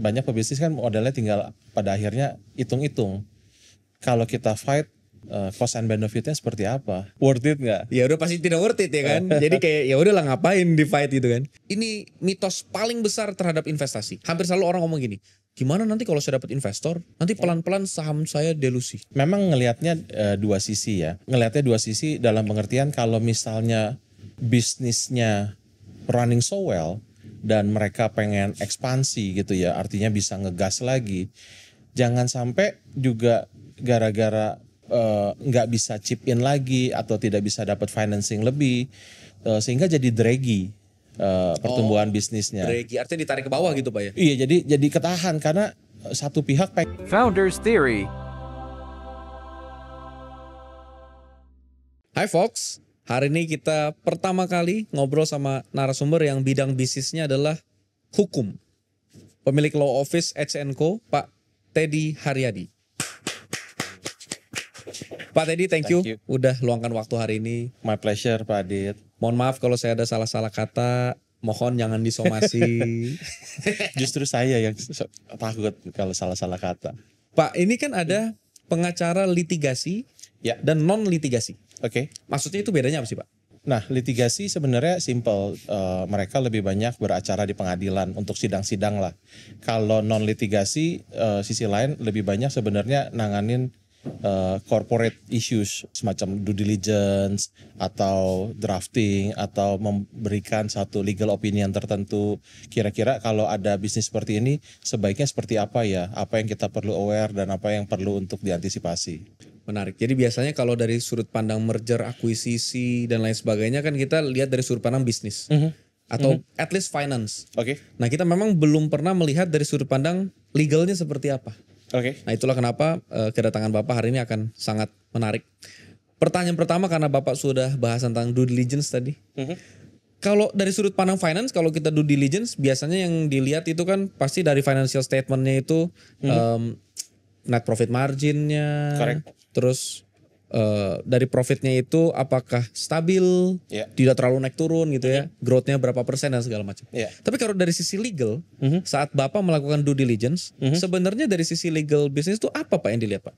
banyak pebisnis kan modelnya tinggal pada akhirnya hitung-hitung. Kalau kita fight cost and benefitnya seperti apa? Worth it nggak? Ya udah pasti tidak worth it ya kan. Jadi kayak ya udahlah ngapain di fight gitu kan. Ini mitos paling besar terhadap investasi. Hampir selalu orang ngomong gini, gimana nanti kalau saya dapat investor, nanti pelan-pelan saham saya delusi. Memang ngelihatnya dua sisi ya. Ngelihatnya dua sisi dalam pengertian kalau misalnya bisnisnya running so well dan mereka pengen ekspansi gitu ya, artinya bisa ngegas lagi. Jangan sampai juga gara-gara nggak bisa chip in lagi atau tidak bisa dapat financing lebih sehingga jadi draggy pertumbuhan bisnisnya. Draggy artinya ditarik ke bawah gitu Pak ya. Iya, jadi ketahan karena satu pihak Founders Theory. Hai Fox, hari ini kita pertama kali ngobrol sama narasumber yang bidang bisnisnya adalah hukum. Pemilik Law Office H&Co, Pak Teddy Haryadi. Pak Teddy, thank you udah luangkan waktu hari ini. My pleasure Pak Adit. Mohon maaf kalau saya ada salah-salah kata, mohon jangan disomasi. Justru saya yang takut kalau salah-salah kata. Pak, ini kan ada pengacara litigasi Ya. dan non litigasi. Oke. Maksudnya itu bedanya apa sih Pak? Nah, litigasi sebenarnya simple. Mereka lebih banyak beracara di pengadilan untuk sidang-sidang lah. Kalau non litigasi, sisi lain lebih banyak sebenarnya nanganin corporate issues semacam due diligence atau drafting atau memberikan satu legal opinion tertentu. Kira-kira kalau ada bisnis seperti ini sebaiknya seperti apa ya? Apa yang kita perlu aware dan apa yang perlu untuk diantisipasi? Menarik. Jadi biasanya kalau dari sudut pandang merger, akuisisi dan lain sebagainya kan kita lihat dari sudut pandang bisnis atau at least finance. Oke. Nah kita memang belum pernah melihat dari sudut pandang legalnya seperti apa. Oke. Nah itulah kenapa kedatangan Bapak hari ini akan sangat menarik. Pertanyaan pertama karena Bapak sudah bahas tentang due diligence tadi. Kalau dari sudut pandang finance, kalau kita due diligence biasanya yang dilihat itu kan pasti dari financial statementnya itu net profit marginnya, Correct. terus dari profitnya itu apakah stabil, tidak terlalu naik turun gitu ya, growth-nya berapa persen dan segala macam. Tapi kalau dari sisi legal, saat Bapak melakukan due diligence, sebenarnya dari sisi legal bisnis itu apa Pak yang dilihat Pak?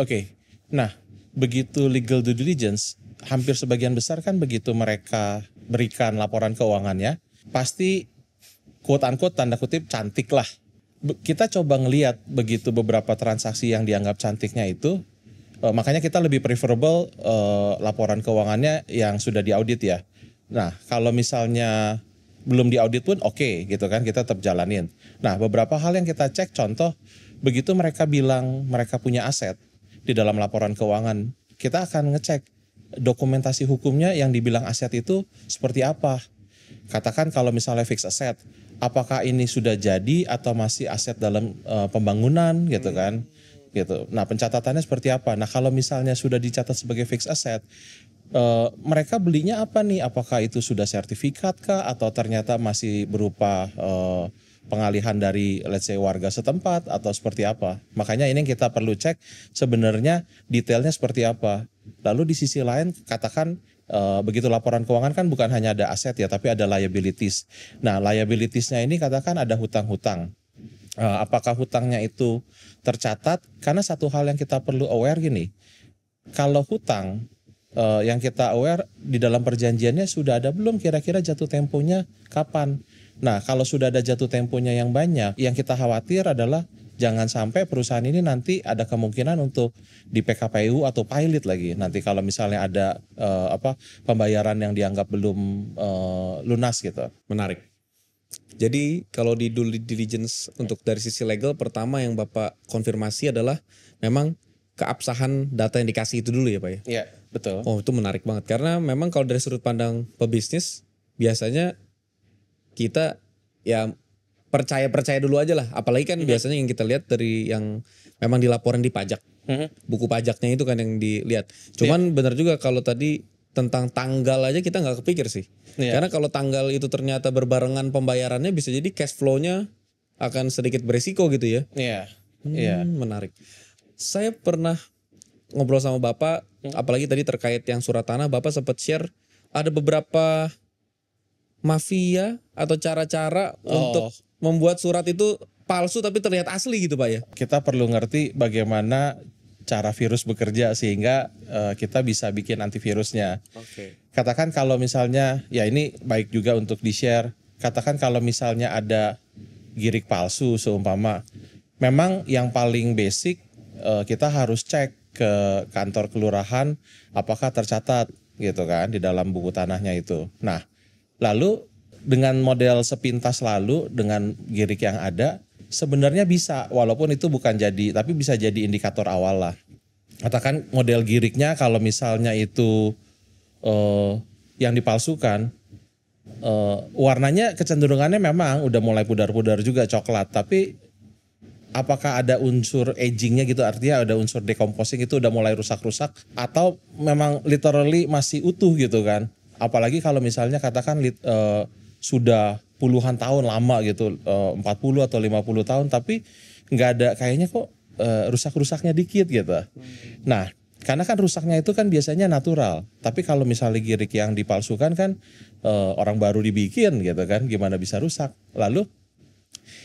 Oke. Nah, begitu legal due diligence, hampir sebagian besar kan begitu mereka berikan laporan keuangannya, pasti quote-unquote tanda kutip cantik lah. Kita coba ngelihat begitu beberapa transaksi yang dianggap cantiknya itu, makanya kita lebih preferable laporan keuangannya yang sudah diaudit ya. Nah, kalau misalnya belum diaudit pun oke gitu kan, kita tetap jalanin. Nah, beberapa hal yang kita cek, contoh begitu mereka bilang mereka punya aset di dalam laporan keuangan, kita akan ngecek dokumentasi hukumnya yang dibilang aset itu seperti apa. Katakan kalau misalnya fixed asset, apakah ini sudah jadi atau masih aset dalam pembangunan gitu kan? Gitu. Nah, pencatatannya seperti apa? Nah, kalau misalnya sudah dicatat sebagai fixed asset, mereka belinya apa nih? Apakah itu sudah sertifikat kah atau ternyata masih berupa pengalihan dari let's say warga setempat atau seperti apa? Makanya ini yang kita perlu cek sebenarnya detailnya seperti apa. Lalu di sisi lain katakan begitu laporan keuangan kan bukan hanya ada aset ya, tapi ada liabilities. Nah, liabilitiesnya ini katakan ada hutang-hutang. Apakah hutangnya itu tercatat? Karena satu hal yang kita perlu aware gini, kalau hutang yang kita aware di dalam perjanjiannya sudah ada belum kira-kira jatuh temponya kapan? Nah, kalau sudah ada jatuh temponya yang banyak, yang kita khawatir adalah jangan sampai perusahaan ini nanti ada kemungkinan untuk di PKPU atau pilot lagi. Nanti kalau misalnya ada pembayaran yang dianggap belum lunas gitu. Menarik. Jadi kalau di due diligence untuk dari sisi legal, pertama yang Bapak konfirmasi adalah memang keabsahan data yang dikasih itu dulu ya Pak ya? Iya, betul. Oh itu menarik banget karena memang kalau dari sudut pandang pebisnis biasanya kita ya percaya dulu aja lah. Apalagi kan biasanya yang kita lihat dari yang memang dilaporin di pajak. Buku pajaknya itu kan yang dilihat. Cuman benar juga kalau tadi tentang tanggal aja kita nggak kepikir sih. Karena kalau tanggal itu ternyata berbarengan pembayarannya bisa jadi cash flow-nya akan sedikit beresiko gitu ya. Iya. Menarik. Saya pernah ngobrol sama Bapak, apalagi tadi terkait yang surat tanah, Bapak sempat share ada beberapa mafia atau cara-cara untuk membuat surat itu palsu tapi terlihat asli gitu Pak ya. Kita perlu ngerti bagaimana cara virus bekerja sehingga kita bisa bikin antivirusnya. Oke. Katakan kalau misalnya, ya ini baik juga untuk di-share. Katakan kalau misalnya ada girik palsu seumpama. Memang yang paling basic kita harus cek ke kantor kelurahan apakah tercatat gitu kan di dalam buku tanahnya itu. Nah, lalu dengan model sepintas lalu dengan girik yang ada sebenarnya bisa, walaupun itu bukan jadi, tapi bisa jadi indikator awal lah. Katakan model giriknya kalau misalnya itu yang dipalsukan, warnanya kecenderungannya memang udah mulai pudar-pudar juga coklat, tapi apakah ada unsur agingnya gitu, artinya ada unsur decomposing itu udah mulai rusak-rusak atau memang literally masih utuh gitu kan. Apalagi kalau misalnya katakan sudah puluhan tahun lama gitu, 40 atau 50 tahun tapi nggak ada kayaknya kok rusak-rusaknya dikit gitu. Nah, karena kan rusaknya itu kan biasanya natural. Tapi kalau misalnya girik yang dipalsukan kan orang baru dibikin gitu kan, gimana bisa rusak. Lalu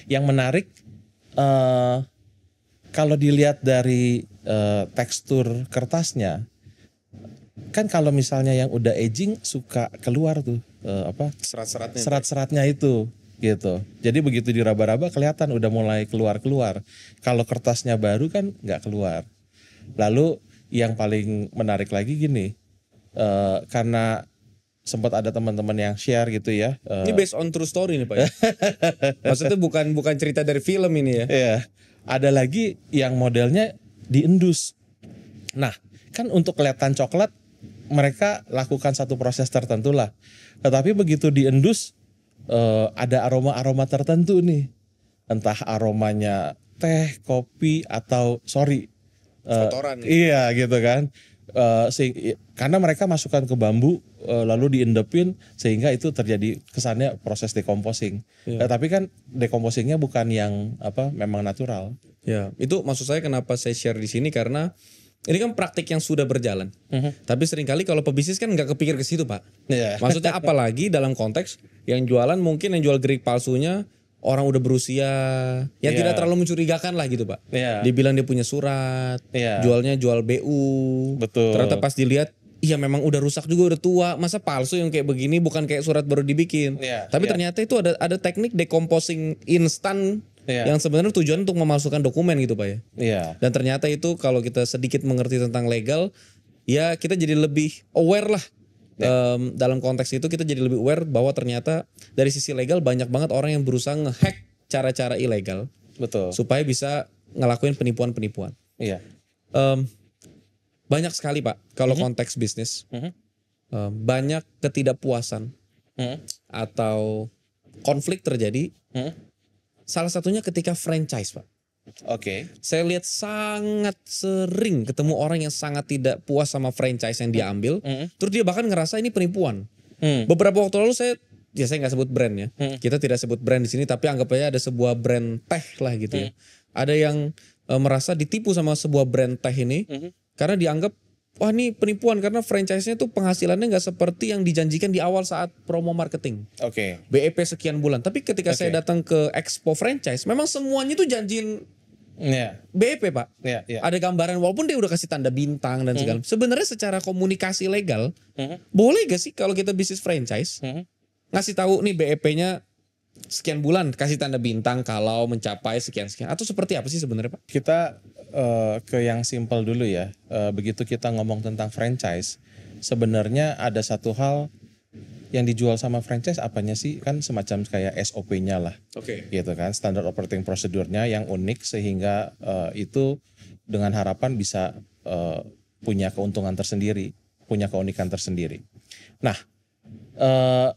yang menarik kalau dilihat dari tekstur kertasnya, kan kalau misalnya yang udah aging suka keluar tuh Serat-seratnya. serat-seratnya itu gitu. Jadi begitu diraba-raba kelihatan udah mulai keluar-keluar. Kalau kertasnya baru kan nggak keluar. Lalu yang paling menarik lagi gini, karena sempat ada teman-teman yang share gitu ya. Ini based on true story nih Pak ya. Maksudnya bukan cerita dari film ini ya. Iya. Ada lagi yang modelnya diendus. Nah, kan untuk kelihatan coklat mereka lakukan satu proses tertentu lah. Tetapi begitu diendus ada aroma-aroma tertentu nih. Entah aromanya teh, kopi atau Kotoran. Iya gitu kan. Karena mereka masukkan ke bambu lalu diendepin sehingga itu terjadi kesannya proses decomposing. Tapi kan decomposingnya bukan yang memang natural. Ya, itu maksud saya kenapa saya share di sini karena ini kan praktik yang sudah berjalan. Tapi seringkali kalau pebisnis kan nggak kepikir ke situ Pak. Iya. Maksudnya apalagi dalam konteks yang jualan mungkin yang jual gerik palsunya orang udah berusia yang tidak terlalu mencurigakan lah gitu Pak. Iya. Dibilang dia punya surat, jualnya jual BU. Betul. Ternyata pas dilihat, iya memang udah rusak juga udah tua. Masa palsu yang kayak begini bukan kayak surat baru dibikin. Tapi ternyata itu ada teknik decomposing instan yang sebenarnya tujuan untuk memalsukan dokumen gitu Pak ya. Iya. Dan ternyata itu kalau kita sedikit mengerti tentang legal, ya kita jadi lebih aware lah. Dalam konteks itu kita jadi lebih aware bahwa ternyata dari sisi legal banyak banget orang yang berusaha ngehack cara-cara ilegal. Betul. Supaya bisa ngelakuin penipuan-penipuan. Iya. Banyak sekali Pak kalau konteks bisnis. Banyak ketidakpuasan atau konflik terjadi. Salah satunya ketika franchise Pak. Oke. Saya lihat sangat sering ketemu orang yang sangat tidak puas sama franchise yang dia ambil. Terus dia bahkan ngerasa ini penipuan. Beberapa waktu lalu saya nggak sebut brand ya. Kita tidak sebut brand di sini tapi anggap aja ada sebuah brand teh lah gitu ya. Ada yang merasa ditipu sama sebuah brand teh ini karena dianggap wah ini penipuan karena franchise-nya tuh penghasilannya nggak seperti yang dijanjikan di awal saat promo marketing. Oke. BEP sekian bulan. Tapi ketika saya datang ke Expo Franchise, memang semuanya tuh janjiin BEP Pak. Ada gambaran walaupun dia udah kasih tanda bintang dan segala. Sebenarnya secara komunikasi legal, boleh gak sih kalau kita bisnis franchise ngasih tahu nih BEP-nya sekian bulan kasih tanda bintang kalau mencapai sekian-sekian atau seperti apa sih sebenarnya Pak? Kita ke yang simple dulu ya. Begitu kita ngomong tentang franchise, sebenarnya ada satu hal yang dijual sama franchise apanya sih, kan semacam kayak SOP-nya lah. Gitu kan, standard operating procedure-nya yang unik sehingga itu dengan harapan bisa punya keuntungan tersendiri, punya keunikan tersendiri. Nah,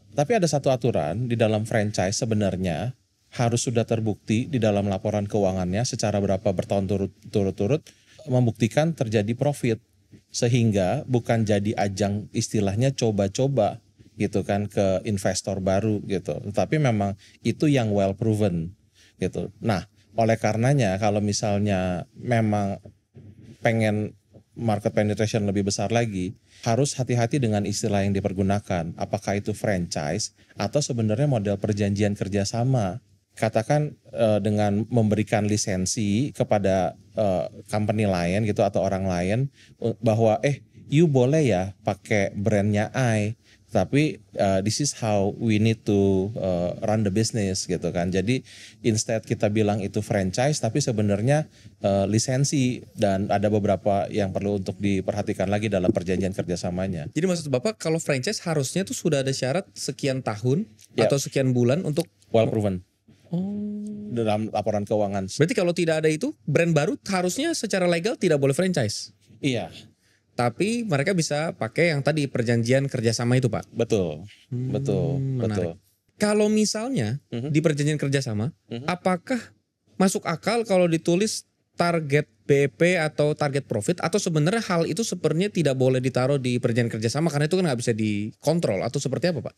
tapi ada satu aturan di dalam franchise sebenarnya harus sudah terbukti di dalam laporan keuangannya secara berapa bertahun turut-turut membuktikan terjadi profit. Sehingga bukan jadi ajang istilahnya coba-coba gitu kan ke investor baru gitu. Tapi memang itu yang well proven gitu. Nah, oleh karenanya kalau misalnya memang pengen market penetration lebih besar lagi, harus hati-hati dengan istilah yang dipergunakan. Apakah itu franchise atau sebenarnya model perjanjian kerjasama katakan dengan memberikan lisensi kepada company lain gitu atau orang lain bahwa you boleh ya pakai brandnya I, tapi this is how we need to run the business gitu kan. Jadi instead kita bilang itu franchise, tapi sebenarnya lisensi, dan ada beberapa yang perlu untuk diperhatikan lagi dalam perjanjian kerjasamanya. Jadi maksud Bapak kalau franchise harusnya tuh sudah ada syarat sekian tahun Ya. atau sekian bulan untuk Well proven Oh. dalam laporan keuangan. Berarti kalau tidak ada itu, brand baru harusnya secara legal tidak boleh franchise. Iya, Tapi mereka bisa pakai yang tadi perjanjian kerjasama itu, Pak. betul, betul, betul. Menarik. Kalau misalnya di perjanjian kerjasama, apakah masuk akal kalau ditulis target BEP atau target profit, atau sebenarnya hal itu sebenarnya tidak boleh ditaruh di perjanjian kerjasama karena itu kan nggak bisa dikontrol, atau seperti apa, Pak?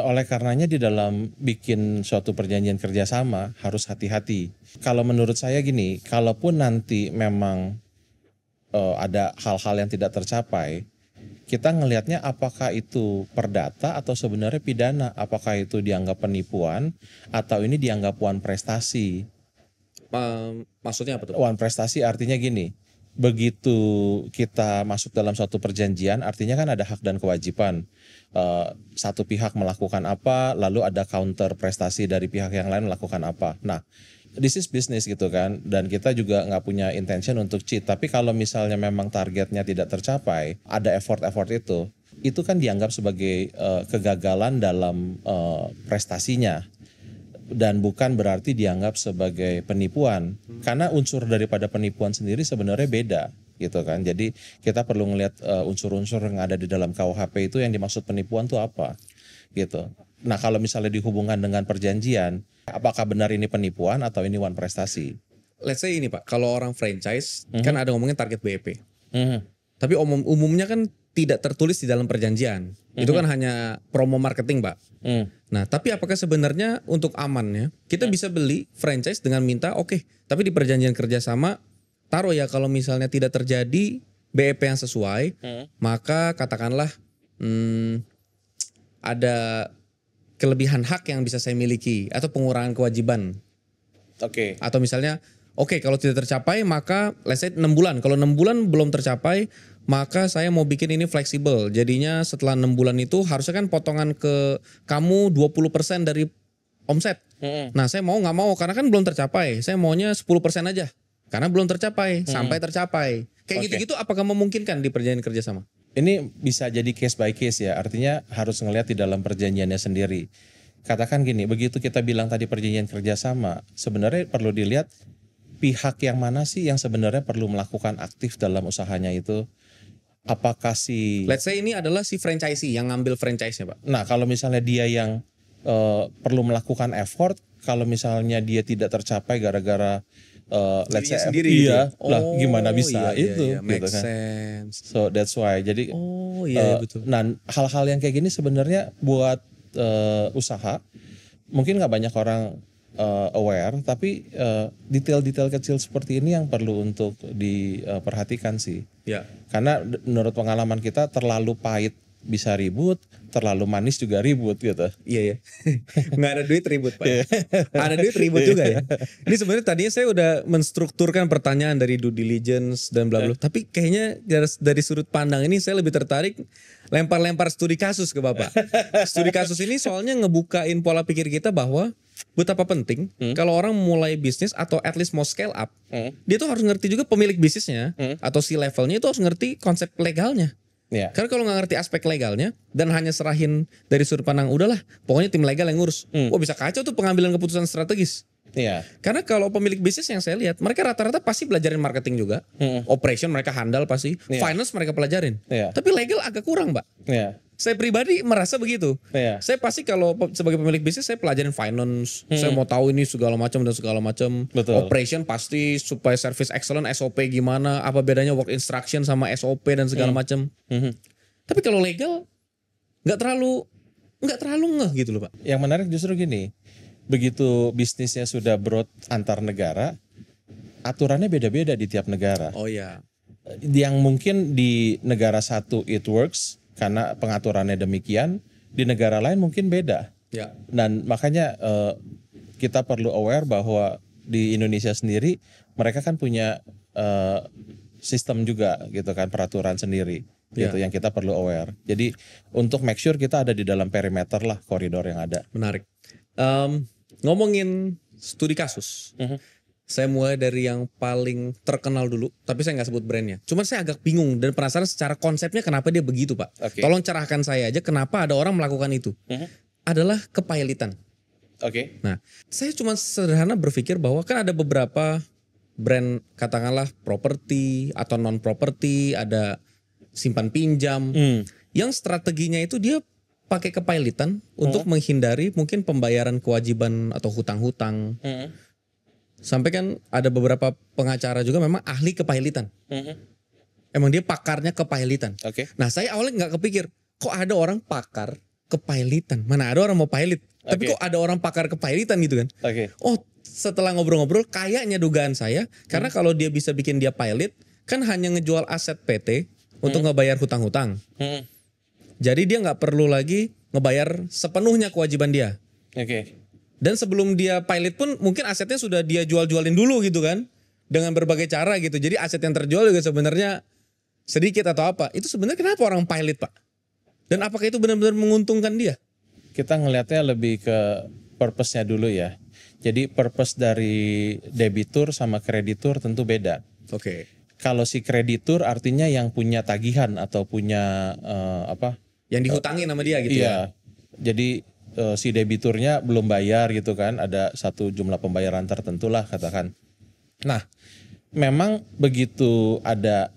Oleh karenanya di dalam bikin suatu perjanjian kerjasama harus hati-hati. Kalau menurut saya gini, kalaupun nanti memang ada hal-hal yang tidak tercapai, kita ngelihatnya apakah itu perdata atau sebenarnya pidana, apakah itu dianggap penipuan atau ini dianggap wan prestasi. Maksudnya apa tuh? Wan prestasi artinya gini, begitu kita masuk dalam suatu perjanjian, artinya kan ada hak dan kewajiban. Satu pihak melakukan apa, lalu ada counter prestasi dari pihak yang lain melakukan apa. Nah, this is business gitu kan, dan kita juga nggak punya intention untuk cheat. Tapi kalau misalnya memang targetnya tidak tercapai, ada effort itu kan dianggap sebagai kegagalan dalam prestasinya. Dan bukan berarti dianggap sebagai penipuan, karena unsur daripada penipuan sendiri sebenarnya beda gitu kan. Jadi kita perlu ngelihat unsur-unsur yang ada di dalam KUHP itu yang dimaksud penipuan itu apa gitu. Nah kalau misalnya dihubungkan dengan perjanjian, apakah benar ini penipuan atau ini wan prestasi? Let's say ini, Pak, kalau orang franchise kan ada ngomongin target BEP. Mhm. Tapi umumnya kan tidak tertulis di dalam perjanjian. Itu kan hanya promo marketing, Pak. Nah, tapi apakah sebenarnya untuk amannya kita bisa beli franchise dengan minta oke, tapi di perjanjian kerjasama taruh ya kalau misalnya tidak terjadi BEP yang sesuai, maka katakanlah ada kelebihan hak yang bisa saya miliki atau pengurangan kewajiban. Oke. Atau misalnya oke, kalau tidak tercapai maka let's say 6 bulan. Kalau 6 bulan belum tercapai, maka saya mau bikin ini fleksibel. Jadinya setelah 6 bulan itu harusnya kan potongan ke kamu 20% dari omset. Nah, saya mau nggak mau karena kan belum tercapai. Saya maunya 10% aja. Karena belum tercapai sampai tercapai. Kayak Oke. gitu-gitu apakah memungkinkan di perjanjian kerjasama? Ini bisa jadi case by case ya, artinya harus ngelihat di dalam perjanjiannya sendiri. Katakan gini, begitu kita bilang tadi perjanjian kerjasama, sebenarnya perlu dilihat pihak yang mana sih yang sebenarnya perlu melakukan aktif dalam usahanya itu. Apakah si... Let's say ini adalah si franchisee yang ngambil franchise-nya, Pak. Nah kalau misalnya dia yang perlu melakukan effort, kalau misalnya dia tidak tercapai gara-gara let's say sendiri iya, gitu ya? lah gimana bisa iya, itu iya, gitu make kan. sense. So that's why. Jadi Oh iya, betul. nah hal-hal yang kayak gini sebenarnya buat usaha mungkin nggak banyak orang aware, tapi detail-detail kecil seperti ini yang perlu untuk diperhatikan sih. Ya. Karena menurut pengalaman kita terlalu pahit bisa ribut, terlalu manis juga ribut gitu. Iya ya. Nggak ada duit ribut, Pak. Ada duit ribut juga ya. Ini sebenarnya tadinya saya udah menstrukturkan pertanyaan dari due diligence dan bla bla. Tapi kayaknya dari sudut pandang ini saya lebih tertarik lempar-lempar studi kasus ke Bapak. Studi kasus ini soalnya ngebukain pola pikir kita bahwa betapa penting kalau orang mulai bisnis atau at least mau scale up, dia tuh harus ngerti juga pemilik bisnisnya atau si levelnya itu harus ngerti konsep legalnya. Ya. Karena kalau nggak ngerti aspek legalnya dan hanya serahin dari sudut pandang udahlah, pokoknya tim legal yang ngurus, wah bisa kacau tuh pengambilan keputusan strategis. Iya. Karena kalau pemilik bisnis yang saya lihat, mereka rata-rata pasti belajarin marketing juga, operation mereka handal pasti, finance mereka pelajarin. Iya. Tapi legal agak kurang, Mbak. Iya. Saya pribadi merasa begitu. Iya. Saya pasti kalau sebagai pemilik bisnis saya pelajarin finance, saya mau tahu ini segala macam dan segala macam. Betul. Operation pasti supaya service excellent, SOP gimana, apa bedanya work instruction sama SOP dan segala macam. Tapi kalau legal nggak terlalu ngeh gitu loh, Pak. Yang menarik justru gini, begitu bisnisnya sudah broad antar negara, aturannya beda-beda di tiap negara. Oh ya. Yang mungkin di negara satu it works karena pengaturannya demikian, di negara lain mungkin beda. Ya. Dan makanya kita perlu aware bahwa di Indonesia sendiri mereka kan punya sistem juga gitu kan, peraturan sendiri gitu yang kita perlu aware. Jadi untuk make sure kita ada di dalam perimeter lah koridor yang ada. Menarik. Ngomongin studi kasus. Saya mulai dari yang paling terkenal dulu, tapi saya nggak sebut brandnya. Cuman saya agak bingung dan penasaran secara konsepnya kenapa dia begitu, Pak. Oke. Tolong cerahkan saya aja kenapa ada orang melakukan itu. Adalah kepailitan. Oke. Nah, saya cuma sederhana berpikir bahwa kan ada beberapa brand katakanlah properti atau non properti, ada simpan pinjam yang strateginya itu dia pakai kepailitan untuk menghindari mungkin pembayaran kewajiban atau hutang-hutang. Sampai kan ada beberapa pengacara juga memang ahli kepailitan. Emang dia pakarnya kepailitan. Oke. Nah, saya awalnya nggak kepikir kok ada orang pakar kepailitan. Mana ada orang mau pilot. Tapi kok ada orang pakar kepailitan gitu kan. Oke. Oh, setelah ngobrol-ngobrol kayaknya dugaan saya. Karena kalau dia bisa bikin dia pilot, kan hanya ngejual aset PT untuk ngebayar hutang-hutang. Jadi dia nggak perlu lagi ngebayar sepenuhnya kewajiban dia. Oke. Dan sebelum dia pilot pun mungkin asetnya sudah dia jual-jualin dulu gitu kan. Dengan berbagai cara gitu. Jadi aset yang terjual juga sebenarnya sedikit atau apa. Itu sebenarnya kenapa orang pilot, Pak? Dan apakah itu benar-benar menguntungkan dia? Kita ngelihatnya lebih ke purpose-nya dulu ya. Jadi purpose dari debitur sama kreditur tentu beda. Oke. Kalau si kreditur artinya yang punya tagihan atau punya Yang dihutangin sama dia gitu ya. Iya. Jadi si debiturnya belum bayar gitu kan, ada satu jumlah pembayaran tertentu lah katakan. Nah, memang begitu ada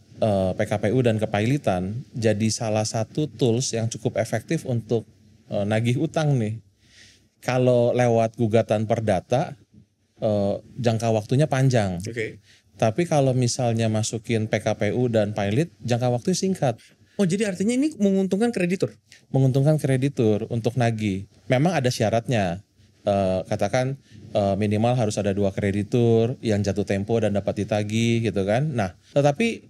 PKPU dan kepailitan jadi salah satu tools yang cukup efektif untuk nagih utang nih. Kalau lewat gugatan perdata jangka waktunya panjang. Oke. Tapi kalau misalnya masukin PKPU dan pilot jangka waktu singkat. Oh, jadi artinya ini menguntungkan kreditur? Menguntungkan kreditur untuk nagih. Memang ada syaratnya. Katakan minimal harus ada 2 kreditur yang jatuh tempo dan dapat ditagih gitu kan. Nah, tetapi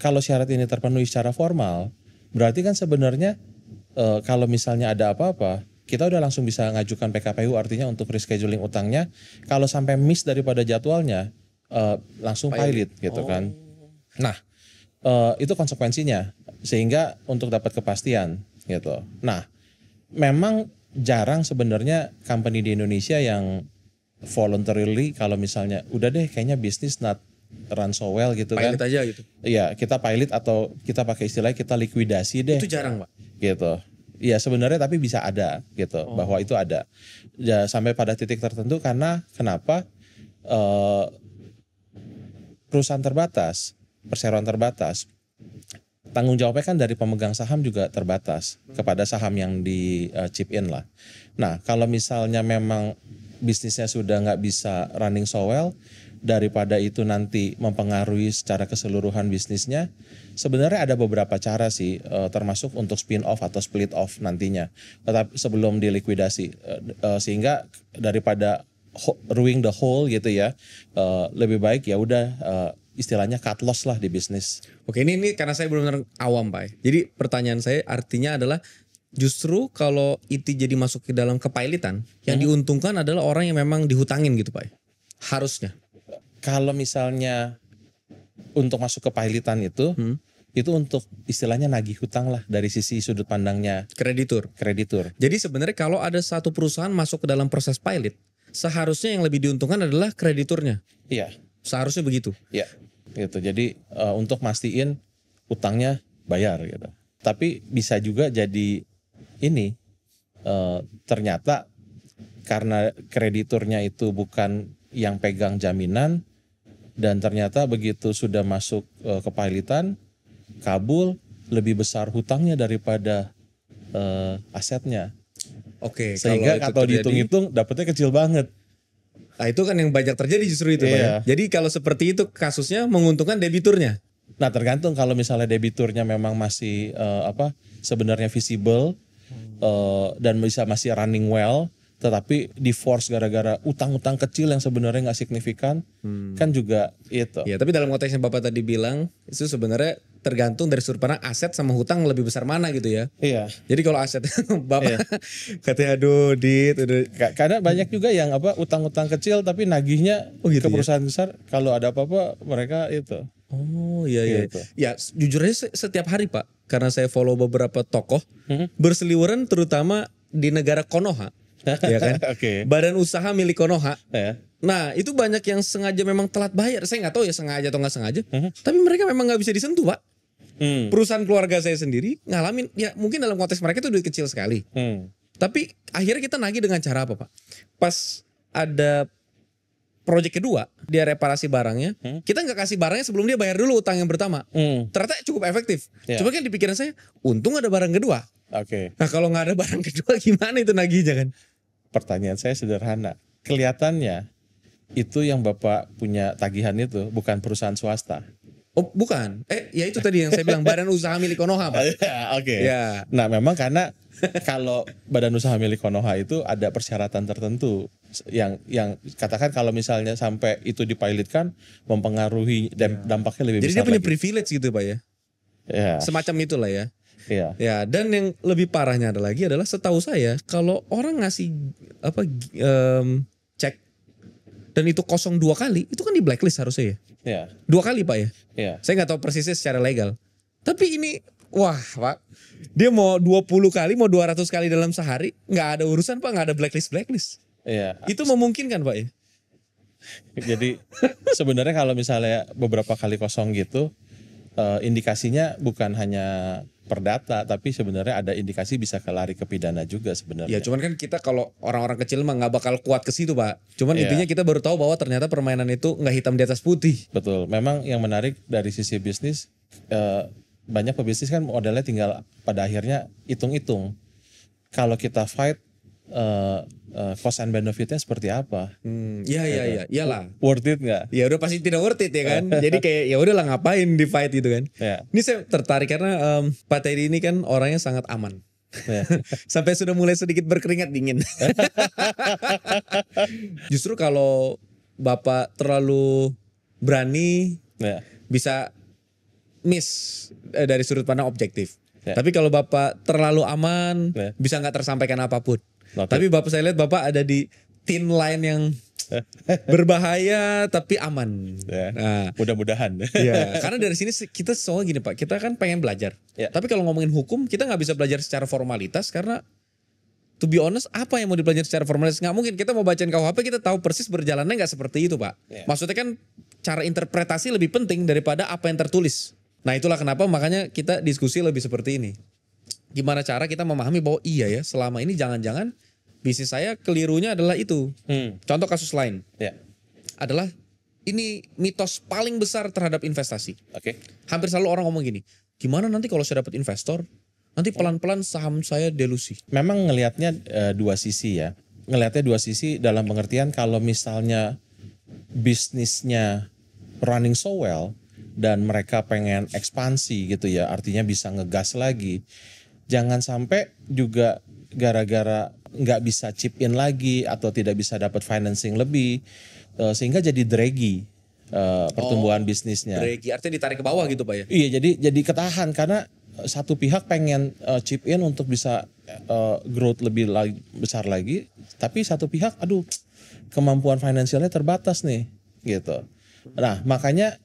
kalau syarat ini terpenuhi secara formal, berarti kan sebenarnya kalau misalnya ada apa-apa, kita udah langsung bisa ngajukan PKPU artinya untuk rescheduling utangnya. Kalau sampai miss daripada jadwalnya, langsung pilot gitu kan. Nah, itu konsekuensinya. Sehingga untuk dapat kepastian gitu. Nah, memang jarang sebenarnya company di Indonesia yang voluntarily kalau misalnya udah deh kayaknya bisnis not run so well gitu Pilot kan. aja gitu. Iya, kita pilot atau kita pakai istilah kita likuidasi deh. Itu jarang, Pak. Gitu. Iya, sebenarnya tapi bisa ada gitu, bahwa itu ada. Ya, sampai pada titik tertentu karena kenapa perusahaan terbatas, perseroan terbatas. Tanggung jawabnya kan dari pemegang saham juga terbatas kepada saham yang di chip in lah. Nah, kalau misalnya memang bisnisnya sudah nggak bisa running so well, daripada itu nanti mempengaruhi secara keseluruhan bisnisnya, sebenarnya ada beberapa cara sih, termasuk untuk spin off atau split off nantinya. Tetapi sebelum dilikuidasi, sehingga daripada ruining the whole gitu ya, lebih baik ya udah istilahnya cut loss lah di bisnis. Oke, ini karena saya benar-benar awam, Pak. Jadi pertanyaan saya artinya adalah justru kalau IT jadi masuk ke dalam kepailitan, yang diuntungkan adalah orang yang memang dihutangin gitu, Pak. Harusnya. Kalau misalnya untuk masuk kepailitan itu untuk istilahnya nagih hutang lah dari sisi sudut pandangnya Kreditur. Jadi sebenarnya kalau ada satu perusahaan masuk ke dalam proses pilot, seharusnya yang lebih diuntungkan adalah krediturnya. Iya. Seharusnya begitu. Iya. Gitu. Jadi untuk mastiin utangnya bayar gitu. Tapi bisa juga jadi ini ternyata karena krediturnya itu bukan yang pegang jaminan dan ternyata begitu sudah masuk kepailitan kabul lebih besar hutangnya daripada asetnya. Oke, Sehingga kalau dihitung-hitung dapetnya kecil banget. Nah, itu kan yang banyak terjadi justru itu, Pak. Iya. Jadi kalau seperti itu kasusnya menguntungkan debiturnya. Nah, tergantung kalau misalnya debiturnya memang masih sebenarnya visible dan bisa masih running well, tetapi di force gara-gara utang-utang kecil yang sebenarnya nggak signifikan, kan juga itu. Ya, tapi dalam konteksnya Bapak tadi bilang, itu sebenarnya tergantung dari sudut pandang aset sama hutang lebih besar mana gitu ya. Iya. Jadi kalau aset Bapak katanya aduh dit udah Karena banyak juga yang utang-utang kecil tapi nagihnya gitu ke ya? perusahaan besar. Kalau ada apa-apa mereka itu. Oh iya iya. Gitu. Ya jujur aja setiap hari Pak, karena saya follow beberapa tokoh berseliweran terutama di negara Konoha, ya kan? Oke. Badan usaha milik Konoha. Ya. Nah itu banyak yang sengaja memang telat bayar. Saya nggak tahu ya sengaja atau nggak sengaja. Tapi mereka memang nggak bisa disentuh Pak. Perusahaan keluarga saya sendiri ngalamin ya mungkin dalam konteks mereka itu duit kecil sekali. Tapi akhirnya kita nagih dengan cara apa Pak? Pas ada project kedua dia reparasi barangnya, kita nggak kasih barangnya sebelum dia bayar dulu utang yang pertama. Ternyata cukup efektif. Ya. Cuma kan di pikiran saya, untung ada barang kedua. Oke. Nah kalau nggak ada barang kedua gimana itu nagihnya kan? Pertanyaan saya sederhana. Kelihatannya itu yang Bapak punya tagihan itu bukan perusahaan swasta. Oh bukan, ya itu tadi yang saya bilang badan usaha milik Konoha Pak. Oke. Ya. Nah memang karena kalau badan usaha milik Konoha itu ada persyaratan tertentu yang katakan kalau misalnya sampai itu dipilotkan mempengaruhi dan dampaknya lebih Jadi besar dia punya lagi. privilege gitu Pak ya. Ya. Semacam itulah ya. Iya. Ya, dan yang lebih parahnya adalah setahu saya kalau orang ngasih cek dan itu kosong 2 kali, itu kan di blacklist harusnya ya. Iya. 2 kali Pak ya. Iya. Saya nggak tahu persisnya secara legal. Tapi ini wah Pak, dia mau 20 kali, mau 200 kali dalam sehari, nggak ada urusan Pak, nggak ada blacklist. Iya. Itu memungkinkan Pak ya. Jadi sebenarnya kalau misalnya beberapa kali kosong gitu, indikasinya bukan hanya perdata, tapi sebenarnya ada indikasi bisa lari ke pidana juga sebenarnya. Ya cuman kan kita kalau orang-orang kecil mah nggak bakal kuat ke situ Pak. Cuman Iya. intinya kita baru tahu bahwa ternyata permainan itu nggak hitam di atas putih. Betul. Memang yang menarik dari sisi bisnis, banyak pebisnis kan modelnya tinggal pada akhirnya hitung-hitung. Kalau kita fight, cost and benefitnya seperti apa? Iya, iyalah. Worth it nggak? Ya udah pasti tidak worth it ya kan. Jadi kayak ya udahlah ngapain di fight gitu kan. Ya. Ini saya tertarik karena Pak Teddy ini kan orangnya sangat aman. Ya. Sampai sudah mulai sedikit berkeringat dingin. Justru kalau Bapak terlalu berani Ya. bisa miss dari sudut pandang objektif. Ya. Tapi kalau Bapak terlalu aman Ya. bisa nggak tersampaikan apapun. Oke. Tapi Bapak saya lihat Bapak ada di thin line yang berbahaya tapi aman. Ya. Nah, Mudah-mudahan. ya, karena dari sini kita soalnya gini Pak, kita kan pengen belajar. Ya. Tapi kalau ngomongin hukum, kita nggak bisa belajar secara formalitas karena to be honest, apa yang mau dipelajari secara formalitas? Nggak mungkin kita mau bacain KUHP, kita tahu persis berjalannya nggak seperti itu Pak. Ya. Maksudnya kan cara interpretasi lebih penting daripada apa yang tertulis. Nah itulah kenapa makanya kita diskusi lebih seperti ini. Gimana cara kita memahami bahwa iya ya selama ini jangan-jangan bisnis saya kelirunya adalah itu. Contoh kasus lain Ya. adalah ini mitos paling besar terhadap investasi. Oke. Hampir selalu orang ngomong gini, gimana nanti kalau saya dapat investor, nanti pelan-pelan saham saya delusi. Memang ngelihatnya dua sisi ya. Ngelihatnya dua sisi dalam pengertian kalau misalnya bisnisnya running so well dan mereka pengen ekspansi gitu ya, artinya bisa ngegas lagi. Jangan sampai juga gara-gara nggak bisa chip in lagi atau tidak bisa dapat financing lebih sehingga jadi draggy pertumbuhan bisnisnya. Draggy artinya ditarik ke bawah gitu Pak ya? Iya, jadi ketahan karena satu pihak pengen chip in untuk bisa growth lebih besar lagi, tapi satu pihak aduh kemampuan finansialnya terbatas nih gitu. Nah, makanya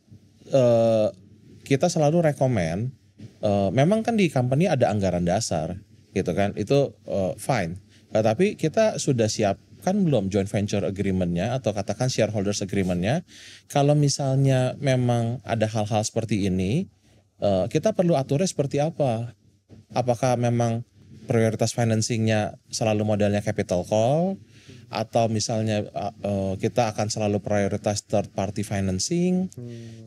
kita selalu rekomen memang kan di company ada anggaran dasar gitu kan, itu fine. Tapi kita sudah siapkan belum joint venture agreement-nya atau katakan shareholders agreement-nya. Kalau misalnya memang ada hal-hal seperti ini, kita perlu aturnya seperti apa? Apakah memang prioritas financing-nya selalu modelnya capital call? Atau misalnya kita akan selalu prioritas third party financing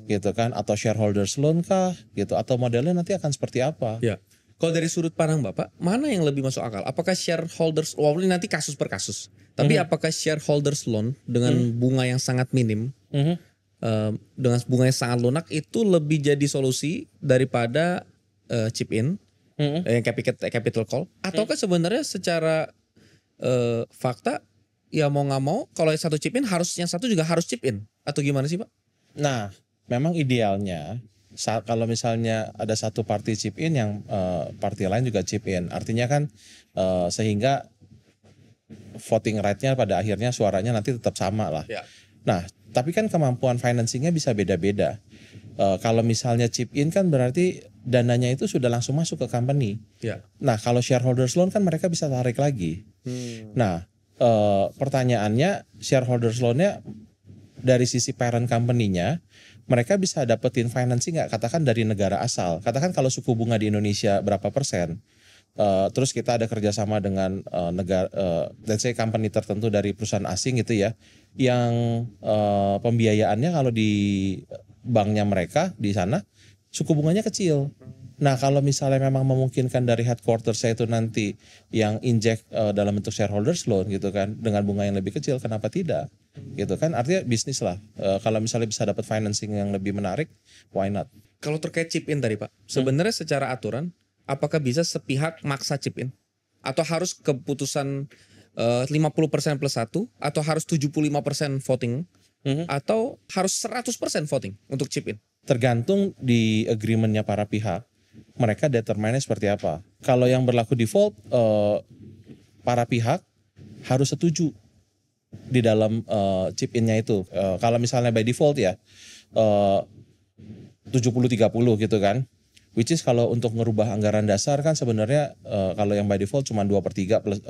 gitu kan? Atau shareholders loan kah? Gitu. Atau modelnya nanti akan seperti apa? Ya. Kalau dari sudut pandang Bapak, mana yang lebih masuk akal? Apakah shareholders, ini nanti kasus per kasus. Tapi apakah shareholders loan dengan bunga yang sangat minim, dengan bunga yang sangat lunak itu lebih jadi solusi daripada chip in, yang capital call? Ataukah sebenarnya secara fakta, ya mau nggak mau, kalau yang satu chip in harus yang satu juga harus chip in? Atau gimana sih Pak? Nah, memang idealnya Kalau misalnya ada satu party chip in yang party lain juga chip in, artinya kan sehingga voting rate-nya pada akhirnya suaranya nanti tetap sama lah. Ya. Nah, tapi kan kemampuan financingnya bisa beda-beda. Kalau misalnya chip in kan berarti dananya itu sudah langsung masuk ke company. Ya. Nah, kalau shareholders loan kan mereka bisa tarik lagi. Nah, pertanyaannya shareholders loan-nya dari sisi parent company-nya, mereka bisa dapetin financing nggak? Katakan dari negara asal. Katakan kalau suku bunga di Indonesia berapa persen, terus kita ada kerjasama dengan negara, let's say company tertentu dari perusahaan asing gitu ya, yang pembiayaannya kalau di banknya mereka di sana suku bunganya kecil. Nah, kalau misalnya memang memungkinkan dari headquarters saya itu nanti yang inject dalam bentuk shareholders loan gitu kan dengan bunga yang lebih kecil, kenapa tidak? Gitu kan, artinya bisnis lah. Kalau misalnya bisa dapat financing yang lebih menarik, why not? Kalau terkait chip in tadi Pak, sebenarnya secara aturan apakah bisa sepihak maksa chip in? Atau harus keputusan 50% plus 1? Atau harus 75% voting? Atau harus 100% voting untuk chip in? Tergantung di agreementnya para pihak, mereka determine seperti apa. Kalau yang berlaku default, para pihak harus setuju di dalam chip in-nya itu. Kalau misalnya by default ya 70-30 gitu kan. Which is kalau untuk merubah anggaran dasar kan sebenarnya kalau yang by default cuma 2/3 plus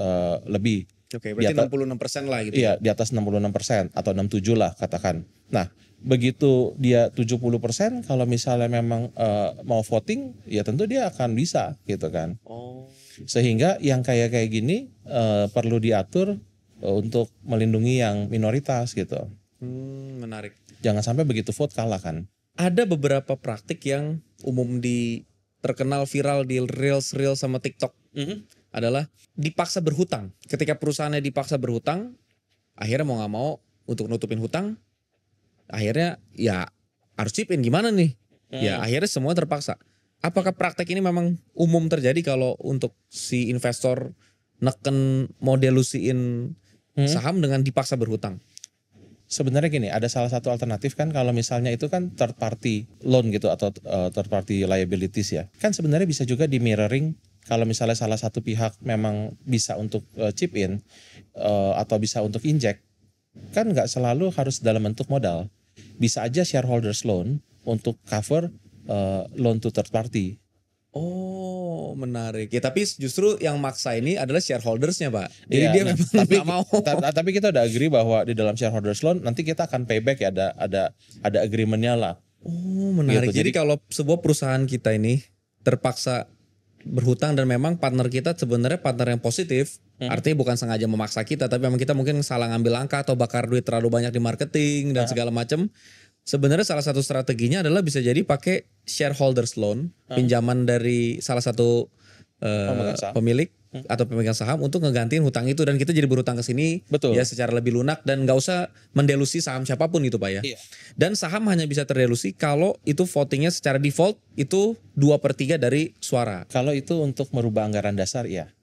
lebih. Oke, berarti 66% lah gitu. Iya, di atas 66% atau 67 lah katakan. Nah, begitu dia 70%, kalau misalnya memang mau voting, ya tentu dia akan bisa gitu kan. Sehingga yang kayak gini perlu diatur untuk melindungi yang minoritas gitu. Menarik. Jangan sampai begitu vote kalah kan. Ada beberapa praktik yang umum terkenal viral di Reels sama TikTok. Adalah dipaksa berhutang. Ketika perusahaannya dipaksa berhutang, akhirnya mau nggak mau untuk nutupin hutang, akhirnya ya harus chip in gimana nih? Ya akhirnya semua terpaksa. Apakah praktek ini memang umum terjadi kalau untuk si investor neken mau delusiin saham dengan dipaksa berhutang? Sebenarnya gini, ada salah satu alternatif kan kalau misalnya itu kan third party loan gitu atau third party liabilities ya. Kan sebenarnya bisa juga di mirroring kalau misalnya salah satu pihak memang bisa untuk chip in atau bisa untuk inject, kan nggak selalu harus dalam bentuk modal. Bisa aja shareholders loan untuk cover loan to third party. Oh, menarik. Ya tapi justru yang maksa ini adalah shareholdersnya Pak. Jadi Iya, dia nah, memang tapi nggak mau. tapi kita udah agree bahwa di dalam shareholders loan nanti kita akan payback ya, ada agreementnya lah. Oh, menarik. Gitu, Jadi kalau sebuah perusahaan kita ini terpaksa berhutang dan memang partner kita sebenarnya partner yang positif, artinya bukan sengaja memaksa kita, tapi memang kita mungkin salah ngambil langkah atau bakar duit terlalu banyak di marketing dan segala macam. Sebenarnya salah satu strateginya adalah bisa jadi pakai shareholders loan, pinjaman dari salah satu pemilik atau pemegang saham untuk ngegantiin hutang itu dan kita jadi berhutang ke sini ya secara lebih lunak dan nggak usah mendelusi saham siapapun gitu Pak ya. Iya. Dan saham hanya bisa terdelusi kalau itu votingnya secara default itu 2/3 dari suara. Kalau itu untuk merubah anggaran dasar ya.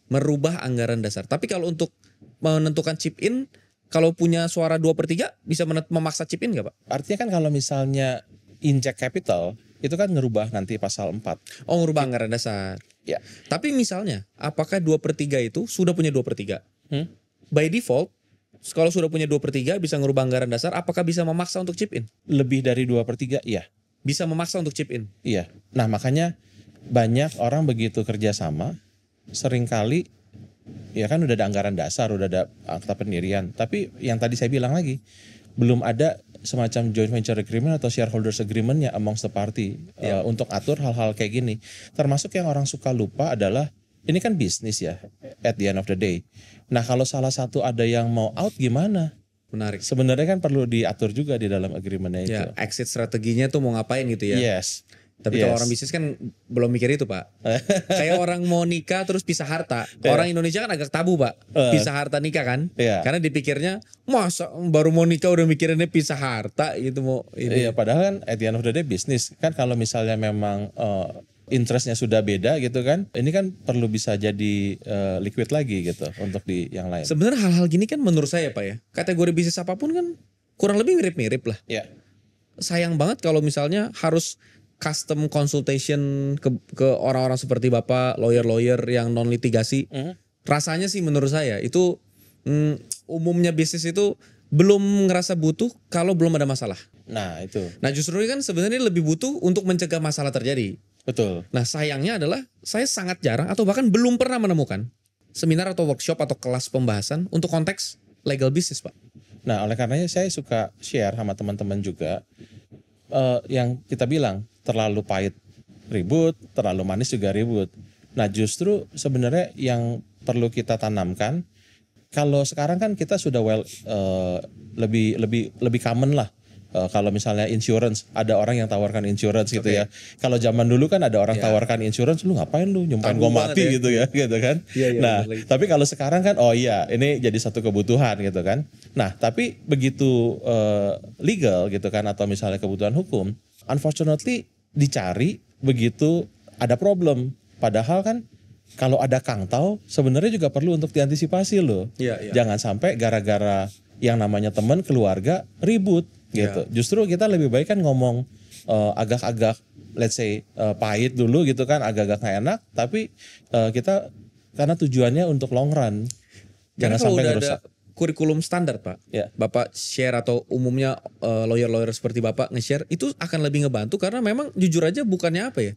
Merubah anggaran dasar. Tapi kalau untuk menentukan chip in, kalau punya suara 2/3 bisa memaksa chip in nggak Pak? Artinya kan kalau misalnya inject capital itu kan ngerubah nanti pasal 4. Oh, ngerubah anggaran dasar. Ya. Tapi misalnya, apakah 2/3 itu sudah punya 2/3? By default, kalau sudah punya 2/3 bisa ngerubah anggaran dasar, apakah bisa memaksa untuk chip in? Lebih dari 2/3 iya. Bisa memaksa untuk chip in? Iya. Nah makanya banyak orang begitu kerjasama, seringkali ya kan udah ada anggaran dasar, udah ada akta pendirian. Tapi yang tadi saya bilang lagi, belum ada semacam joint venture agreement atau shareholders agreement-nya amongst the party untuk atur hal-hal kayak gini. Termasuk yang orang suka lupa adalah ini kan bisnis ya at the end of the day. Nah kalau salah satu ada yang mau out gimana? Menarik. Sebenarnya kan perlu diatur juga di dalam agreement-nya itu. Ya, exit strateginya tuh mau ngapain gitu ya. Yes. Tapi kalau orang bisnis kan belum mikir itu Pak. Kayak orang mau nikah terus pisah harta. Orang Indonesia kan agak tabu Pak. Pisah harta nikah kan. Karena dipikirnya masa baru mau nikah udah mikirinnya pisah harta gitu mau. Iya padahal kan at the end of the day bisnis. Kan kalau misalnya memang interestnya sudah beda gitu kan. Ini kan perlu bisa jadi liquid lagi gitu untuk di yang lain. Sebenarnya hal-hal gini kan menurut saya Pak ya. Kategori bisnis apapun kan kurang lebih mirip-mirip lah. Iya. Sayang banget kalau misalnya harus custom consultation ke orang-orang seperti Bapak, lawyer-lawyer yang non litigasi, rasanya sih menurut saya itu umumnya bisnis itu belum ngerasa butuh kalau belum ada masalah. Nah itu Nah justru ini kan sebenarnya lebih butuh untuk mencegah masalah terjadi. betul. Nah sayangnya adalah saya sangat jarang atau bahkan belum pernah menemukan seminar atau workshop atau kelas pembahasan untuk konteks legal business, Pak. Nah oleh karenanya saya suka share sama teman-teman juga yang kita bilang terlalu pahit ribut, terlalu manis juga ribut. Nah justru sebenarnya yang perlu kita tanamkan, kalau sekarang kan kita sudah lebih common lah. Kalau misalnya insurance, ada orang yang tawarkan insurance gitu ya. Kalau zaman dulu kan ada orang tawarkan insurance, lu ngapain lu nyumpain Tabu gua mati banget gitu ya, gitu kan. Nah, tapi kalau sekarang kan oh iya, ini jadi satu kebutuhan gitu kan. Nah, tapi begitu legal gitu kan atau misalnya kebutuhan hukum, unfortunately dicari begitu ada problem. Padahal kan kalau ada kangtau sebenarnya juga perlu untuk diantisipasi loh. Jangan sampai gara-gara yang namanya teman keluarga ribut gitu. Justru kita lebih baik kan ngomong agak-agak let's say pahit dulu gitu kan, agak-agak gak enak, tapi kita karena tujuannya untuk long run. Karena Jangan kalau sampai udah ngerusak. ada kurikulum standar, Pak. Ya. Bapak share atau umumnya lawyer-lawyer seperti Bapak nge-share itu akan lebih ngebantu karena memang jujur aja bukannya apa ya.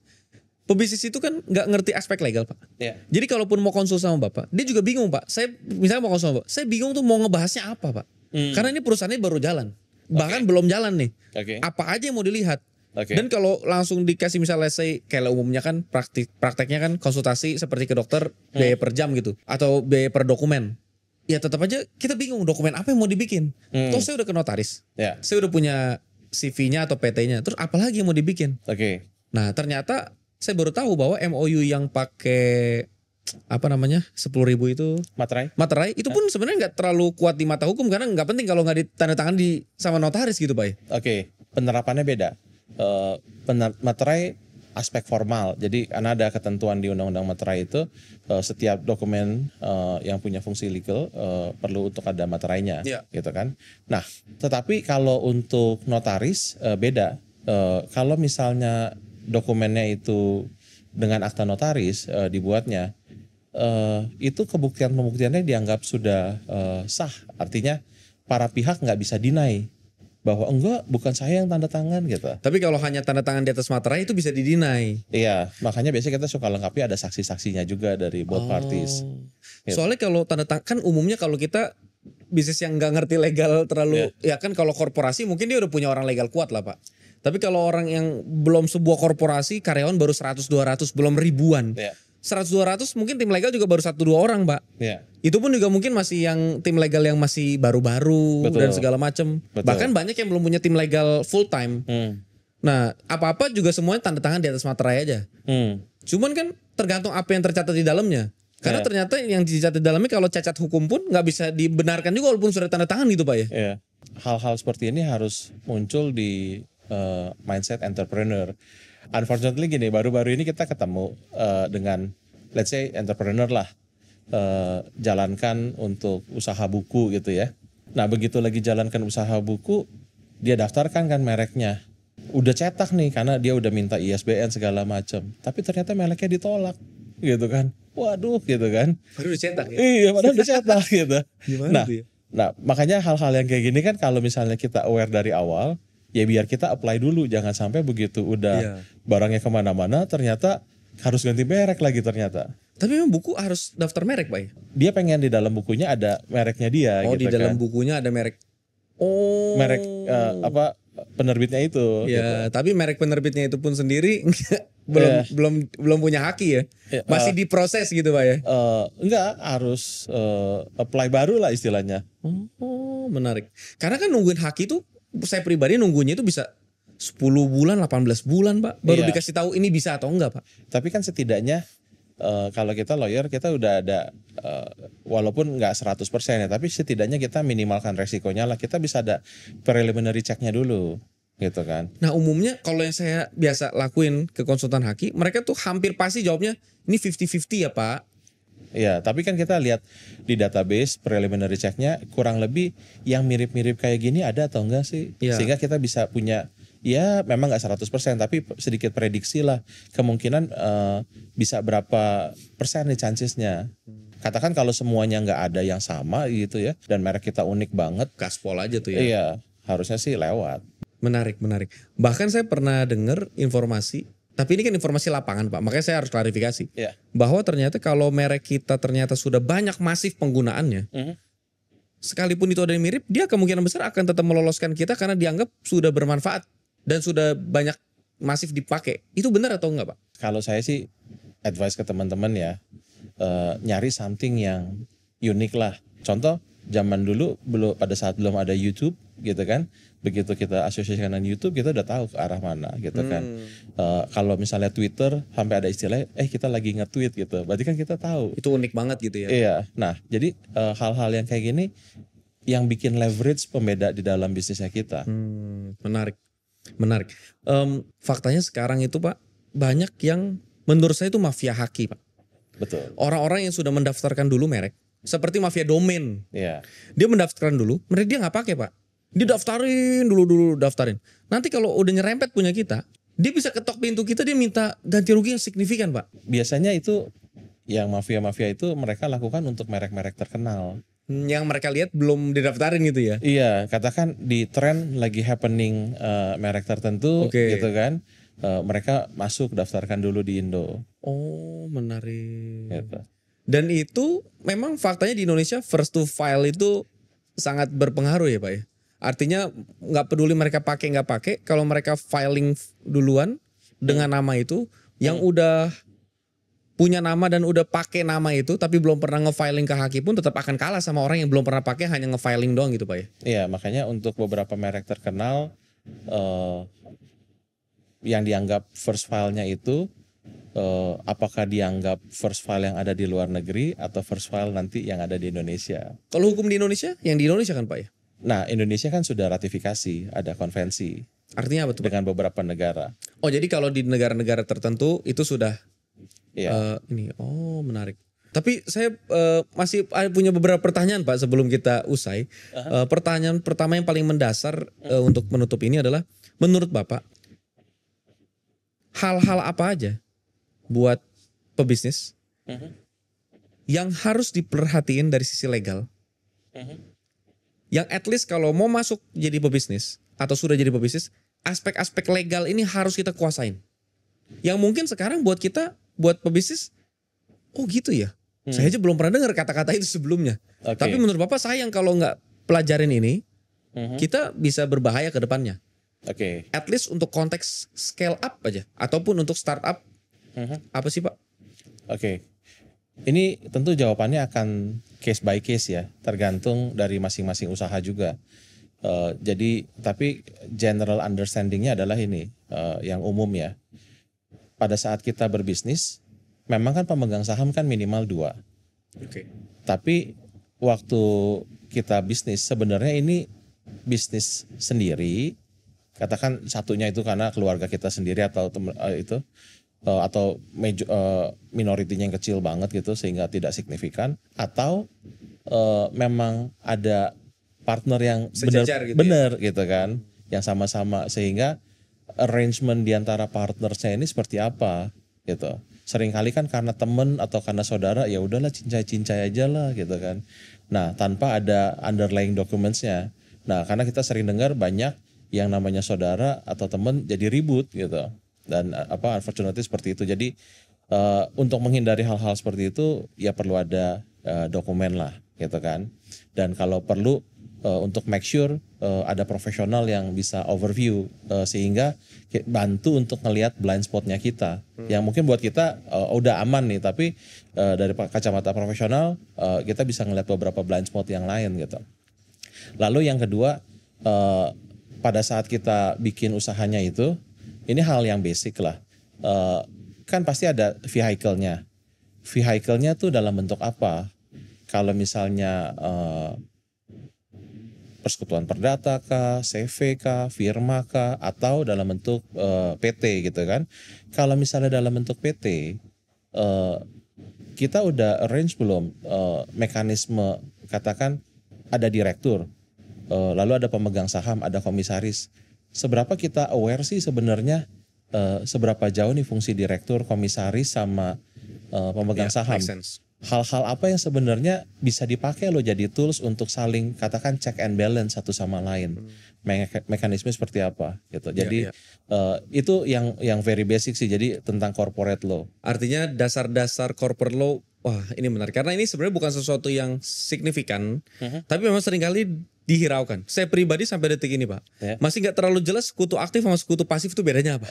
Pebisnis itu kan nggak ngerti aspek legal, Pak. Ya. Jadi kalaupun mau konsul sama Bapak, dia juga bingung, Pak. Saya misalnya mau konsul sama Bapak, saya bingung tuh mau ngebahasnya apa, Pak. Karena ini perusahaannya baru jalan. Bahkan belum jalan nih. Oke. Apa aja yang mau dilihat. Oke. Dan kalau langsung dikasih misalnya say kayak umumnya kan prakteknya kan konsultasi seperti ke dokter biaya per jam gitu atau biaya per dokumen. Ya tetap aja kita bingung dokumen apa yang mau dibikin. Toh saya udah ke notaris. Ya. Saya udah punya CV-nya atau PT-nya. Terus apalagi yang mau dibikin? Oke. Nah, ternyata saya baru tahu bahwa MOU yang pakai apa namanya 10.000 itu materai itu pun sebenarnya nggak terlalu kuat di mata hukum karena nggak penting kalau nggak ditandatangan di sama notaris gitu, Pak. Oke, penerapannya beda. Materai aspek formal. Jadi karena ada ketentuan di undang-undang materai itu setiap dokumen yang punya fungsi legal perlu untuk ada materainya, gitu kan. Nah, tetapi kalau untuk notaris beda. Kalau misalnya dokumennya itu dengan akta notaris dibuatnya, itu pembuktiannya dianggap sudah sah. Artinya para pihak nggak bisa deny bahwa enggak, bukan saya yang tanda tangan gitu. Tapi kalau hanya tanda tangan di atas materai itu bisa didinai. Iya, makanya biasanya kita suka lengkapi ada saksi-saksinya juga dari both parties. Gitu. Soalnya kalau tanda tangan kan umumnya kalau kita bisnis yang nggak ngerti legal terlalu ya kan kalau korporasi mungkin dia udah punya orang legal kuat lah, Pak. Tapi kalau orang yang belum sebuah korporasi karyawan baru 100-200 belum ribuan. 100-200 mungkin tim legal juga baru 1-2 orang, Pak. Itu pun juga mungkin masih yang tim legal yang masih baru-baru dan segala macam. Bahkan banyak yang belum punya tim legal full time. Nah, apa-apa juga semuanya tanda tangan di atas materai aja. Cuman kan tergantung apa yang tercatat di dalamnya. Karena ternyata yang dicatat di dalamnya kalau cacat hukum pun nggak bisa dibenarkan juga walaupun sudah tanda tangan gitu, Pak ya. Hal-hal seperti ini harus muncul di mindset entrepreneur. Unfortunately gini, baru-baru ini kita ketemu dengan let's say entrepreneur lah, jalankan untuk usaha buku gitu ya. Nah begitu lagi jalankan usaha buku, dia daftarkan kan mereknya, udah cetak nih karena dia udah minta ISBN segala macam, tapi ternyata mereknya ditolak gitu kan. Waduh gitu kan. Padahal udah cetak ya? Iya padahal udah cetak gitu. Gimana tuh ya? Nah makanya hal-hal yang kayak gini kan kalau misalnya kita aware dari awal, ya biar kita apply dulu, jangan sampai begitu udah barangnya kemana-mana ternyata harus ganti merek lagi ternyata. Tapi memang buku harus daftar merek, Pak ya? Dia pengen di dalam bukunya ada mereknya dia. Oh gitu di dalam kan. bukunya ada merek. Oh. Merek penerbitnya itu. Ya gitu. tapi merek penerbitnya itu pun sendiri belum punya haki ya. Masih diproses gitu, Pak ya? Enggak, harus apply baru lah istilahnya. Oh menarik. Karena kan nungguin haki itu saya pribadi nunggunya itu bisa 10 bulan, 18 bulan, Pak. Baru dikasih tahu ini bisa atau enggak, Pak. Tapi kan setidaknya kalau kita lawyer kita udah ada walaupun nggak 100% ya, tapi setidaknya kita minimalkan resikonya lah. Kita bisa ada preliminary checknya dulu gitu kan. Nah umumnya kalau yang saya biasa lakuin ke konsultan haki, mereka tuh hampir pasti jawabnya ini 50-50 ya, Pak. Iya, tapi kan kita lihat di database preliminary checknya kurang lebih yang mirip-mirip kayak gini ada atau enggak sih? Sehingga kita bisa punya Ya memang nggak 100% tapi sedikit prediksi lah kemungkinan bisa berapa persen nih chancesnya. Katakan kalau semuanya nggak ada yang sama gitu ya dan merek kita unik banget, Gaspol aja tuh ya. iya harusnya sih lewat. Menarik. Bahkan saya pernah dengar informasi, tapi ini kan informasi lapangan Pak, makanya saya harus klarifikasi. Iya. Bahwa ternyata kalau merek kita ternyata sudah banyak masif penggunaannya, sekalipun itu ada yang mirip, dia kemungkinan besar akan tetap meloloskan kita karena dianggap sudah bermanfaat dan sudah banyak masif dipakai. Itu benar atau enggak Pak? Kalau saya sih advice ke teman-teman ya, nyari something yang unik lah. Contoh zaman dulu pada saat belum ada YouTube gitu kan, begitu kita asosiasikan dengan YouTube kita udah tahu ke arah mana gitu kan. Kalau misalnya Twitter sampai ada istilahnya kita lagi nge-tweet gitu, berarti kan kita tahu. Itu unik banget gitu ya. Iya, nah jadi hal-hal yang kayak gini yang bikin leverage pembeda di dalam bisnisnya kita. Menarik. Faktanya sekarang itu Pak, banyak yang menurut saya itu mafia haki Pak. Betul. Orang-orang yang sudah mendaftarkan dulu merek, seperti mafia domain. Iya. Dia mendaftarkan dulu, mereka dia nggak pakai Pak. Dia daftarin dulu daftarin. Nanti kalau udah nyerempet punya kita, dia bisa ketok pintu kita, dia minta ganti rugi yang signifikan Pak. Biasanya itu yang mafia-mafia itu mereka lakukan untuk merek-merek terkenal. Yang mereka lihat belum didaftarin gitu ya. Iya, katakan di tren lagi happening merek tertentu gitu kan. Mereka masuk daftarkan dulu di Indo. Oh, menarik. Gitu. Dan itu memang faktanya di Indonesia first to file itu sangat berpengaruh ya Pak ya. Artinya nggak peduli mereka pakai nggak pakai, kalau mereka filing duluan dengan nama itu, yang udah punya nama dan udah pakai nama itu tapi belum pernah nge-filing ke Haki pun tetap akan kalah sama orang yang belum pernah pakai hanya nge-filing doang gitu Pak ya. Iya, makanya untuk beberapa merek terkenal yang dianggap first file-nya itu apakah dianggap first file yang ada di luar negeri atau first file nanti yang ada di Indonesia. Kalau hukum di Indonesia, yang di Indonesia kan Pak ya? Nah, Indonesia kan sudah ratifikasi, ada konvensi. Artinya apa tuh Pak? Dengan beberapa negara. Oh, jadi kalau di negara-negara tertentu itu sudah ini. Oh, menarik. Tapi saya masih punya beberapa pertanyaan Pak sebelum kita usai. Pertanyaan pertama yang paling mendasar untuk menutup ini adalah, menurut Bapak, hal-hal apa aja buat pebisnis yang harus diperhatiin dari sisi legal, yang at least kalau mau masuk jadi pebisnis atau sudah jadi pebisnis, aspek-aspek legal ini harus kita kuasain. Yang mungkin sekarang buat kita, buat pebisnis, oh gitu ya. Saya aja belum pernah dengar kata-kata itu sebelumnya. Tapi menurut Bapak sayang kalau nggak pelajarin ini, kita bisa berbahaya ke depannya. At least untuk konteks scale up aja, ataupun untuk startup, apa sih Pak? Ini tentu jawabannya akan case by case ya, tergantung dari masing-masing usaha juga. Jadi tapi general understandingnya adalah ini, yang umum ya. Pada saat kita berbisnis, memang kan pemegang saham kan minimal 2. Tapi waktu kita bisnis, sebenarnya ini bisnis sendiri. Katakan satunya itu karena keluarga kita sendiri atau atau minoritinya yang kecil banget gitu sehingga tidak signifikan, atau memang ada partner yang benar gitu kan, yang sama-sama, sehingga arrangement diantara partnersnya ini seperti apa gitu. Seringkali kan karena temen atau karena saudara, ya udahlah cincai-cincai aja lah gitu kan. Nah, tanpa ada underlying documentsnya. Nah, karena kita sering dengar banyak yang namanya saudara atau temen jadi ribut gitu. Dan unfortunately seperti itu. Jadi untuk menghindari hal-hal seperti itu ya perlu ada dokumen lah gitu kan. Dan kalau perlu untuk make sure ada profesional yang bisa overview sehingga bantu untuk ngelihat blind spotnya kita. Yang mungkin buat kita udah aman nih, tapi dari kacamata profesional kita bisa ngelihat beberapa blind spot yang lain gitu. Lalu yang kedua, pada saat kita bikin usahanya itu, ini hal yang basic lah. Kan pasti ada vehicle-nya. Vehicle-nya tuh dalam bentuk apa? Kalau misalnya persekutuan perdata kah, CV kah, firma kah, atau dalam bentuk PT gitu kan. Kalau misalnya dalam bentuk PT, kita udah arrange belum mekanisme, katakan ada direktur, lalu ada pemegang saham, ada komisaris. seberapa kita aware sih sebenarnya seberapa jauh nih fungsi direktur, komisaris sama pemegang saham. Make sense. Hal-hal apa yang sebenarnya bisa dipakai lo jadi tools untuk saling katakan check and balance satu sama lain. Mekanisme seperti apa gitu. Jadi itu yang very basic sih. Jadi tentang corporate law. Artinya dasar-dasar corporate law, wah ini menarik. Karena ini sebenarnya bukan sesuatu yang signifikan, tapi memang seringkali dihiraukan. Saya pribadi sampai detik ini Pak, masih nggak terlalu jelas sekutu aktif sama sekutu pasif itu bedanya apa.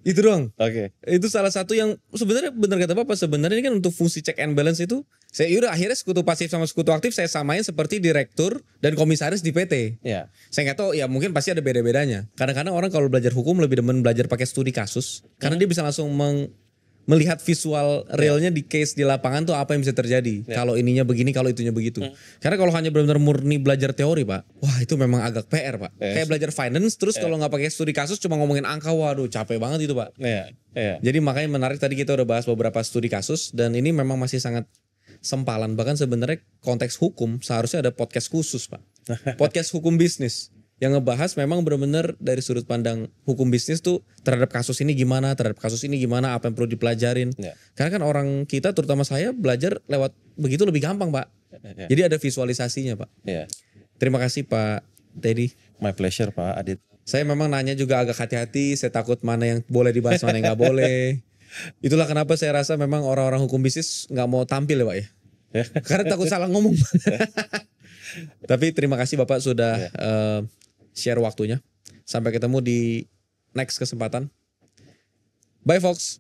Itu doang. Oke. Itu salah satu yang sebenarnya benar kata Bapak, sebenarnya ini kan untuk fungsi check and balance itu, saya yaudah akhirnya sekutu pasif sama sekutu aktif saya samain seperti direktur dan komisaris di PT. Ya. Saya nggak tahu ya mungkin pasti ada beda-bedanya. Kadang-kadang orang kalau belajar hukum lebih demen belajar pakai studi kasus karena dia bisa langsung melihat visual realnya di case di lapangan tuh apa yang bisa terjadi. Kalau ininya begini, kalau itunya begitu. Karena kalau hanya benar-benar murni belajar teori Pak, wah itu memang agak PR Pak. Kayak belajar finance terus kalau nggak pakai studi kasus cuma ngomongin angka, waduh capek banget itu Pak. Jadi makanya menarik tadi kita udah bahas beberapa studi kasus dan ini memang masih sangat sempalan. Bahkan sebenarnya konteks hukum seharusnya ada podcast khusus Pak. Podcast hukum bisnis. Yang ngebahas memang benar-benar dari sudut pandang hukum bisnis tuh terhadap kasus ini gimana, apa yang perlu dipelajarin. Karena kan orang kita terutama saya belajar lewat begitu lebih gampang Pak. Jadi ada visualisasinya Pak. Terima kasih Pak Teddy. My pleasure Pak Adit. Saya memang nanya juga agak hati-hati, saya takut mana yang boleh dibahas, mana yang gak boleh. Itulah kenapa saya rasa memang orang-orang hukum bisnis gak mau tampil ya Pak ya. Karena takut salah ngomong. Tapi terima kasih Bapak sudah share waktunya. Sampai ketemu di next kesempatan. Bye folks.